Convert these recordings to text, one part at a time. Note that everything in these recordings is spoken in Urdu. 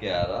11।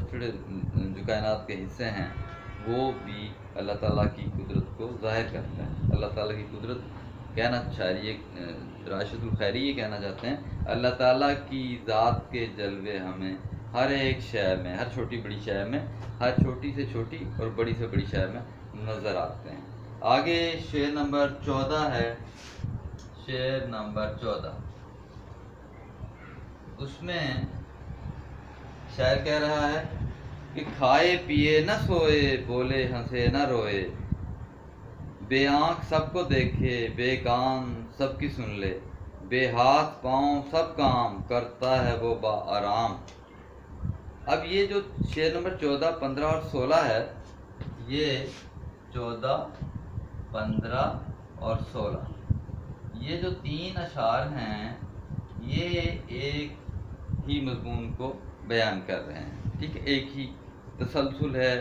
چھوٹے چھوٹے جو کائنات کے حصے ہیں وہ بھی اللہ تعالیٰ کی قدرت کو ظاہر کرتا ہے. اللہ تعالیٰ کی قدرت کہنا شاعری راشد الخیری یہ کہنا چاہتے ہیں اللہ تعالیٰ کی ذات کے جلوے ہمیں ہر ایک شے میں، ہر چھوٹی بڑی شے میں، ہر چھوٹی سے چھوٹی اور بڑی سے بڑی شے میں نظر آتے ہیں. آگے شعر نمبر 14 ہے. شعر نمبر 14 اس میں شاعر کہہ رہا ہے کہ کھائے پیے نہ سوئے، بولے ہنسے نہ روئے، بے آنکھ سب کو دیکھے، بے کان سب کی سن لے، بے ہاتھ پاؤں سب کام کرتا ہے وہ با آرام. اب یہ جو شعر نمبر 14، 15 اور 16 ہے، یہ 14، 15 اور 16 یہ جو 3 اشعار ہیں یہ ایک ہی مضمون کو بیان کر رہے ہیں. ٹھیک ہے، ایک ہی تسلسل ہے،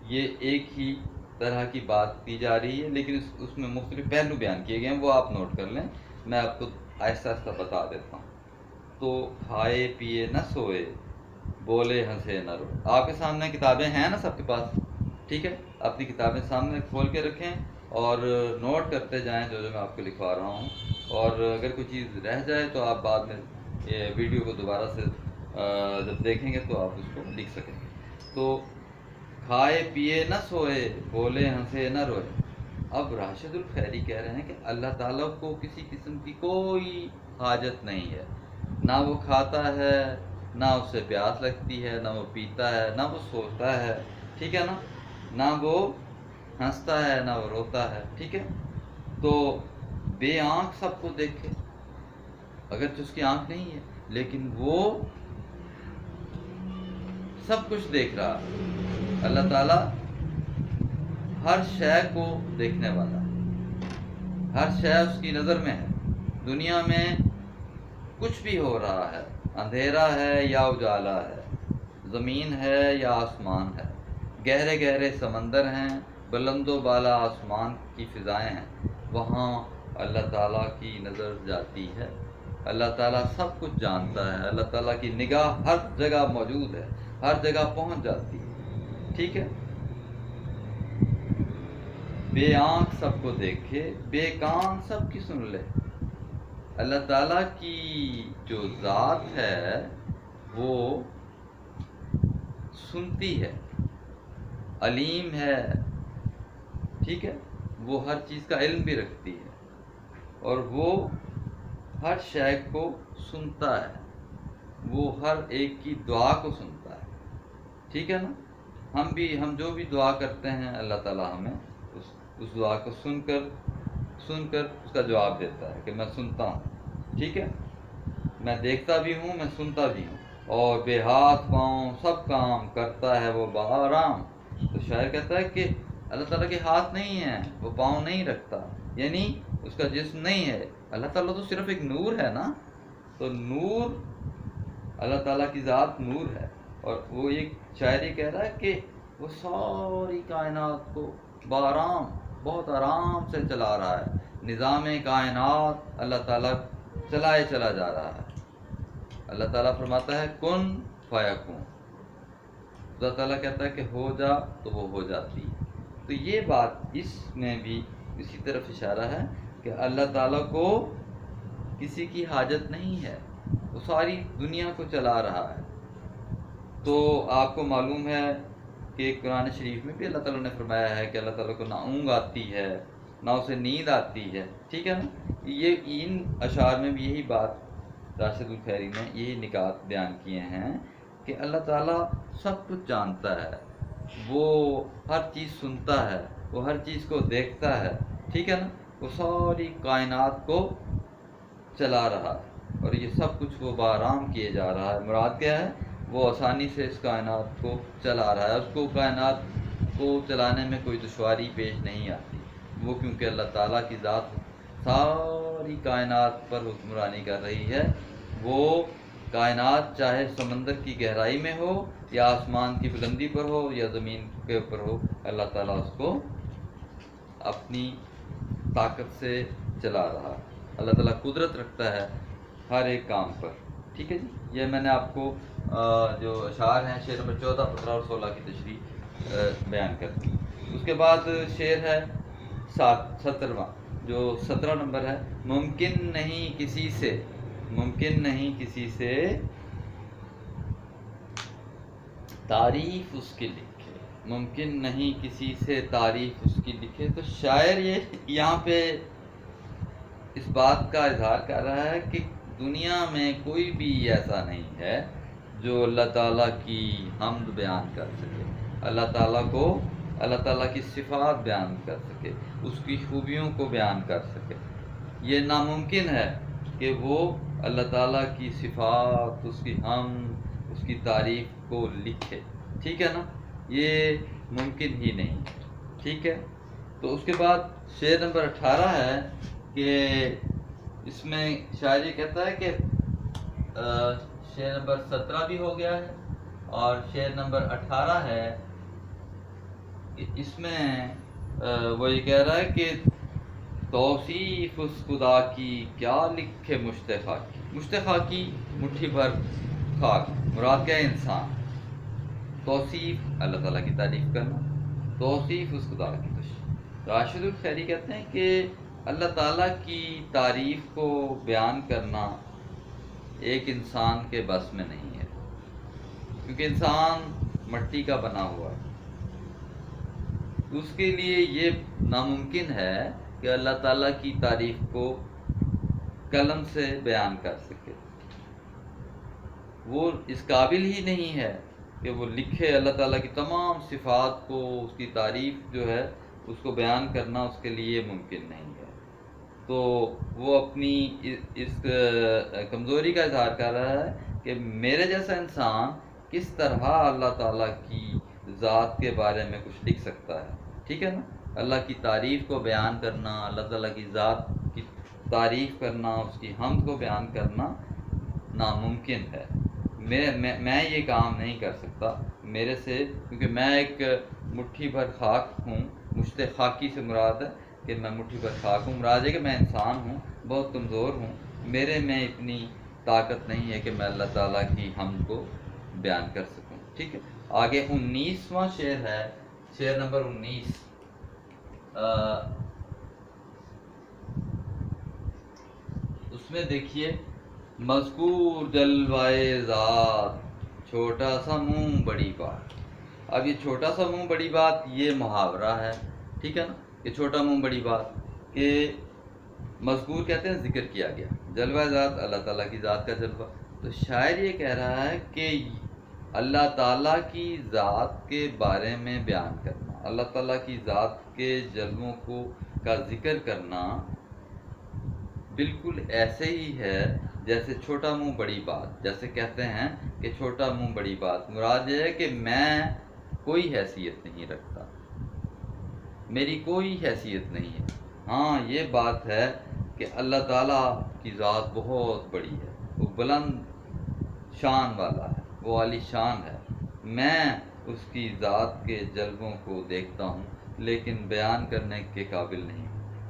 یہ ایک ہی طرح کی بات کی جا رہی ہے، لیکن اس میں مختلف پہلو بیان کیے گئے ہیں، وہ آپ نوٹ کر لیں. میں آپ کو آہستہ آہستہ بتا دیتا ہوں. تو کھائے پیے نہ سوئے، بولے ہنسے نہ روئے. آپ کے سامنے کتابیں ہیں نا سب کے پاس؟ ٹھیک ہے، اپنی کتابیں سامنے کھول کے رکھیں اور نوٹ کرتے جائیں جو میں آپ کو لکھوا رہا ہوں. اور اگر کوئی چیز رہ جائے تو آپ بعد میں ویڈیو کو دوبارہ سے جب دیکھیں گے تو آپ اس کو لکھ سکیں گے. تو کھائے پیے نہ سوئے، بولے ہنسے نہ روئے. اب راشد الخیری کہہ رہے ہیں کہ اللہ تعالیٰ کو کسی قسم کی کوئی حاجت نہیں ہے، نہ وہ کھاتا ہے، نہ اسے پیاس لگتی ہے، نہ وہ پیتا ہے، نہ وہ سوتا ہے. ٹھیک ہے نا، نہ وہ ہنستا ہے، نہ وہ روتا ہے. ٹھیک ہے، تو بے آنکھ سب کو دیکھے، اگرچہ اس کی آنکھ نہیں ہے لیکن وہ سب کچھ دیکھ رہا. اللہ تعالیٰ ہر شے کو دیکھنے والا، ہر شے اس کی نظر میں ہے. دنیا میں کچھ بھی ہو رہا ہے، اندھیرا ہے یا اجالا ہے، زمین ہے یا آسمان ہے، گہرے گہرے سمندر ہیں، بلند و بالا آسمان کی فضائیں ہیں، وہاں اللہ تعالیٰ کی نظر جاتی ہے. اللہ تعالیٰ سب کچھ جانتا ہے. اللہ تعالیٰ کی نگاہ ہر جگہ موجود ہے، ہر جگہ پہنچ جاتی ہے. ٹھیک ہے، بے آنکھ سب کو دیکھے، بے کان سب کی سن لے. اللہ تعالیٰ کی جو ذات ہے وہ سنتی ہے، علیم ہے. ٹھیک ہے، وہ ہر چیز کا علم بھی رکھتی ہے اور وہ ہر شے کو سنتا ہے، وہ ہر ایک کی دعا کو سنتا ہے. ٹھیک ہے نا، ہم جو بھی دعا کرتے ہیں اللہ تعالیٰ ہمیں اس دعا کو سن کر اس کا جواب دیتا ہے کہ میں سنتا ہوں. ٹھیک ہے، میں دیکھتا بھی ہوں، میں سنتا بھی ہوں. اور بے ہاتھ پاؤں سب کام کرتا ہے وہ بآرام. تو شاعر کہتا ہے کہ اللہ تعالیٰ کے ہاتھ نہیں ہیں، وہ پاؤں نہیں رکھتا، یعنی اس کا جسم نہیں ہے. اللہ تعالیٰ تو صرف ایک نور ہے نا، تو نور، اللہ تعالیٰ کی ذات نور ہے. اور وہ ایک شاعری کہہ رہا ہے کہ وہ ساری کائنات کو بآرام، بہت آرام سے چلا رہا ہے. نظام کائنات اللہ تعالیٰ چلائے چلا جا رہا ہے. اللہ تعالیٰ فرماتا ہے کن فیکون، اللہ تعالیٰ کہتا ہے کہ ہو جا تو وہ ہو جاتی ہے. تو یہ بات اس میں بھی اسی طرف اشارہ ہے کہ اللہ تعالیٰ کو کسی کی حاجت نہیں ہے، وہ ساری دنیا کو چلا رہا ہے. تو آپ کو معلوم ہے کہ قرآن شریف میں بھی اللہ تعالیٰ نے فرمایا ہے کہ اللہ تعالیٰ کو نہ اونگ آتی ہے، نہ اسے نیند آتی ہے. ٹھیک ہے نا، یہ ان اشعار میں بھی یہی بات راشد الخیری نے یہی نکات بیان کیے ہیں کہ اللہ تعالیٰ سب کچھ جانتا ہے، وہ ہر چیز سنتا ہے، وہ ہر چیز کو دیکھتا ہے. ٹھیک ہے نا، وہ ساری کائنات کو چلا رہا ہے اور یہ سب کچھ وہ بآرام کیے جا رہا ہے. مراد کیا ہے؟ وہ آسانی سے اس کائنات کو چلا رہا ہے، اس کو کائنات کو چلانے میں کوئی دشواری پیش نہیں آتی. وہ کیونکہ اللہ تعالیٰ کی ذات ساری کائنات پر حکمرانی کر رہی ہے. وہ کائنات چاہے سمندر کی گہرائی میں ہو یا آسمان کی بلندی پر ہو یا زمین کے اوپر ہو، اللہ تعالیٰ اس کو اپنی طاقت سے چلا رہا. اللہ تعالیٰ قدرت رکھتا ہے ہر ایک کام پر. ٹھیک ہے جی، یہ میں نے آپ کو جو اشعار ہیں شعر نمبر 14، 15 اور 16 کی تشریح بیان کر دی۔ اس کے بعد شعر ہے 17واں، جو 17 نمبر ہے، ممکن نہیں کسی سے، ممکن نہیں کسی سے تعریف اس کی لکھے، ممکن نہیں کسی سے تعریف اس کی لکھے۔ تو شاعر یہ یہاں پہ اس بات کا اظہار کر رہا ہے کہ دنیا میں کوئی بھی ایسا نہیں ہے جو اللہ تعالیٰ کی حمد بیان کر سکے، اللہ تعالیٰ کو، اللہ تعالیٰ کی صفات بیان کر سکے، اس کی خوبیوں کو بیان کر سکے۔ یہ ناممکن ہے کہ وہ اللہ تعالیٰ کی صفات، اس کی حمد، اس کی تعریف کو لکھے، ٹھیک ہے نا، یہ ممکن ہی نہیں، ٹھیک ہے۔ تو اس کے بعد شعر نمبر 18 ہے کہ اس میں شاعر یہ کہتا ہے کہ شعر نمبر 17 بھی ہو گیا ہے اور شعر نمبر 18 ہے کہ اس میں وہ یہ کہہ رہا ہے کہ توصیف اس خدا کی کیا لکھے مشت خاکی، مشت خاکی مٹھی بھر خاک، مراد کیا ہے؟ انسان۔ توصیف اللہ تعالیٰ کی تعریف کرنا، توصیف اس خدا کی راشد الخیری کہتے ہیں کہ اللہ تعالیٰ کی تعریف کو بیان کرنا ایک انسان کے بس میں نہیں ہے، کیونکہ انسان مٹی کا بنا ہوا ہے، اس کے لیے یہ ناممکن ہے کہ اللہ تعالیٰ کی تعریف کو قلم سے بیان کر سکے، وہ اس قابل ہی نہیں ہے کہ وہ لکھے، اللہ تعالیٰ کی تمام صفات کو، اس کی تعریف جو ہے اس کو بیان کرنا اس کے لیے ممکن نہیں ہے۔ تو وہ اپنی اس کمزوری کا اظہار کر رہا ہے کہ میرے جیسا انسان کس طرح اللہ تعالیٰ کی ذات کے بارے میں کچھ لکھ سکتا ہے، ٹھیک ہے نا۔ اللہ کی تعریف کو بیان کرنا، اللہ تعالیٰ کی ذات کی تعریف کرنا، اس کی حمد کو بیان کرنا ناممکن ہے۔ میں یہ کام نہیں کر سکتا میرے سے، کیونکہ میں ایک مٹھی بھر خاک ہوں، مشت خاکی سے مراد ہے کہ میں مٹھی بھر خاک ہوں، مراد ہے کہ میں انسان ہوں، بہت کمزور ہوں، میرے میں اتنی طاقت نہیں ہے کہ میں اللہ تعالیٰ کی حمد کو بیان کر سکوں، ٹھیک ہے۔ آگے 19واں شعر ہے، شعر نمبر 19، اس میں دیکھیے، مذکور جلوائے ذات چھوٹا سا منہ بڑی بات۔ اب یہ چھوٹا سا منہ بڑی بات یہ محاورہ ہے، ٹھیک ہے نا، کہ چھوٹا منہ بڑی بات، کہ مذکور کہتے ہیں ذکر کیا گیا، جلوہ ذات اللہ تعالیٰ کی ذات کا جلوہ۔ تو شاعر یہ کہہ رہا ہے کہ اللہ تعالیٰ کی ذات کے بارے میں بیان کرنا، اللہ تعالیٰ کی ذات کے جلووں کا ذکر کرنا بالکل ایسے ہی ہے جیسے چھوٹا منہ بڑی بات، جیسے کہتے ہیں کہ چھوٹا منہ بڑی بات، مراد یہ ہے کہ میں کوئی حیثیت نہیں رکھتا، میری کوئی حیثیت نہیں ہے۔ ہاں یہ بات ہے کہ اللہ تعالیٰ کی ذات بہت بڑی ہے، وہ بلند شان والا ہے، وہ عالی شان ہے، میں اس کی ذات کے جلووں کو دیکھتا ہوں لیکن بیان کرنے کے قابل نہیں،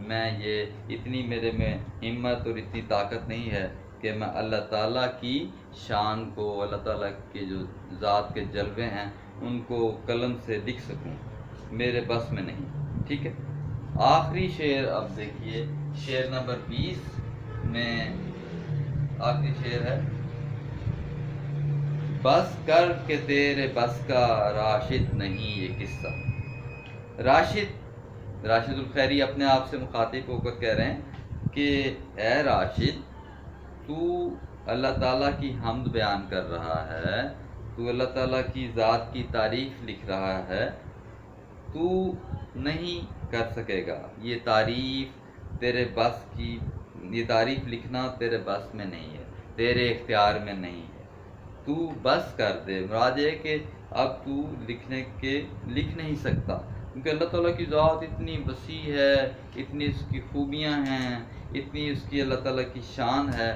میں یہ اتنی میرے میں ہمت اور اتنی طاقت نہیں ہے کہ میں اللہ تعالیٰ کی شان کو، اللہ تعالیٰ کے جو ذات کے جلوے ہیں ان کو قلم سے لکھ سکوں، میرے بس میں نہیں، ٹھیک ہے۔ آخری شعر اب دیکھیے، شعر نمبر 20 میں آخری شعر ہے، بس کر کے تیرے بس کا راشد نہیں یہ قصہ۔ راشد الخیری اپنے آپ سے مخاطب ہو کر کہہ رہے ہیں کہ اے راشد، تو اللہ تعالیٰ کی حمد بیان کر رہا ہے، تو اللہ تعالیٰ کی ذات کی تعریف لکھ رہا ہے، تو نہیں کر سکے گا یہ تعریف، تیرے بس کی یہ تعریف لکھنا تیرے بس میں نہیں ہے، تیرے اختیار میں نہیں ہے، تو بس کر دے، مراد یہ کہ اب تو لکھ نہیں سکتا، کیونکہ اللہ تعالیٰ کی ذات اتنی وسیع ہے، اتنی اس کی خوبیاں ہیں، اتنی اس کی اللہ تعالیٰ کی شان ہے،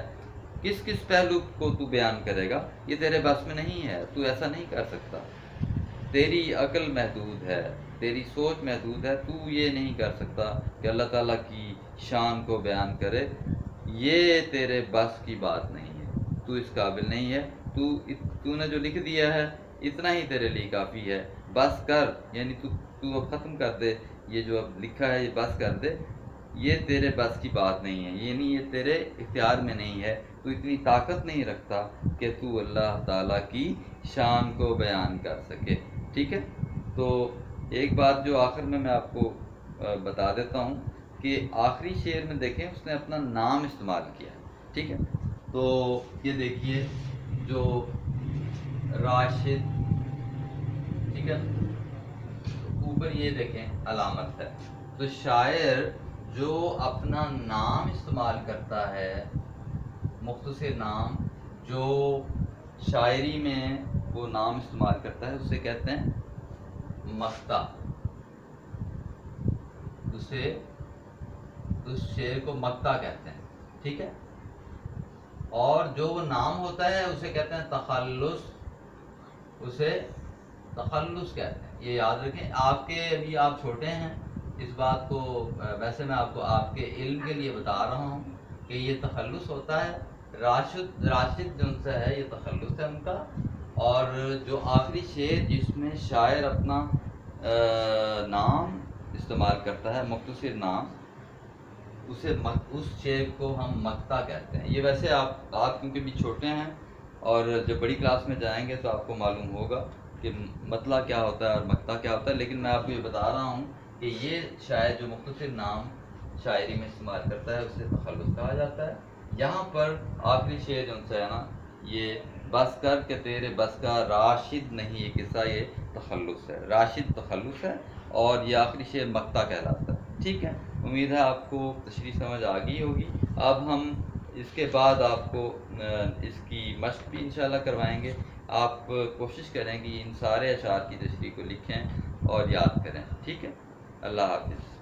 کس پہلو کو تو بیان کرے گا، یہ تیرے بس میں نہیں ہے، تو ایسا نہیں کر سکتا، تیری عقل محدود ہے، تیری سوچ محدود ہے، تو یہ نہیں کر سکتا کہ اللہ تعالیٰ کی شان کو بیان کرے، یہ تیرے بس کی بات نہیں ہے۔ تو اس قابل نہیں ہے، تو نے جو لکھ دیا ہے اتنا ہی تیرے لیے کافی ہے، بس کر، یعنی تو اب ختم کر دے، یہ جو اب لکھا ہے یہ بس کر دے، یہ تیرے بس کی بات نہیں ہے، یعنی یہ تیرے اختیار میں نہیں ہے، تو اتنی طاقت نہیں رکھتا کہ تو اللہ تعالیٰ کی شان کو بیان کر سکے، ٹھیک ہے۔ تو ایک بات جو آخر میں آپ کو بتا دیتا ہوں کہ آخری شعر میں دیکھیں اس نے اپنا نام استعمال کیا ہے، ٹھیک ہے۔ تو یہ دیکھیے جو راشد، ٹھیک ہے، اوپر یہ دیکھیں علامت ہے، تو شاعر جو اپنا نام استعمال کرتا ہے، مختصر نام، جو شاعری میں وہ نام استعمال کرتا ہے اسے کہتے ہیں مقطع، اسے اس شعر کو مقطع کہتے ہیں، ٹھیک ہے۔ اور جو وہ نام ہوتا ہے اسے کہتے ہیں تخلص، اسے تخلص کہتے ہیں، یہ یاد رکھیں۔ آپ کے ابھی آپ چھوٹے ہیں، اس بات کو ویسے میں آپ کو آپ کے علم کے لیے بتا رہا ہوں کہ یہ تخلص ہوتا ہے، راشد جو ان سے ہے یہ تخلص ہے ان کا۔ اور جو آخری شعر جس میں شاعر اپنا نام استعمال کرتا ہے، مختصر نام، اس شعر کو ہم مقطع کہتے ہیں۔ یہ ویسے آپ کیونکہ بھی چھوٹے ہیں اور جب بڑی کلاس میں جائیں گے تو آپ کو معلوم ہوگا کہ مطلع کیا ہوتا ہے اور مقطع کیا ہوتا ہے، لیکن میں آپ کو یہ بتا رہا ہوں کہ یہ شاعر جو مختصر نام شاعری میں استعمال کرتا ہے اسے تخلص کہا جاتا ہے۔ یہاں پر آخری شعر جو ان سے ہے نا، یہ بس کر کے تیرے بس کا راشد نہیں، یہ قصہ یہ تخلص ہے، راشد تخلص ہے، اور یہ آخری شعر مقطع کہلاتا ہے، ٹھیک ہے۔ امید ہے آپ کو تشریح سمجھ آ گئی ہوگی۔ اب ہم اس کے بعد آپ کو اس کی مشق بھی انشاءاللہ کروائیں گے۔ آپ کوشش کریں کہ ان سارے اشعار کی تشریح کو لکھیں اور یاد کریں، ٹھیک ہے۔ اللہ حافظ۔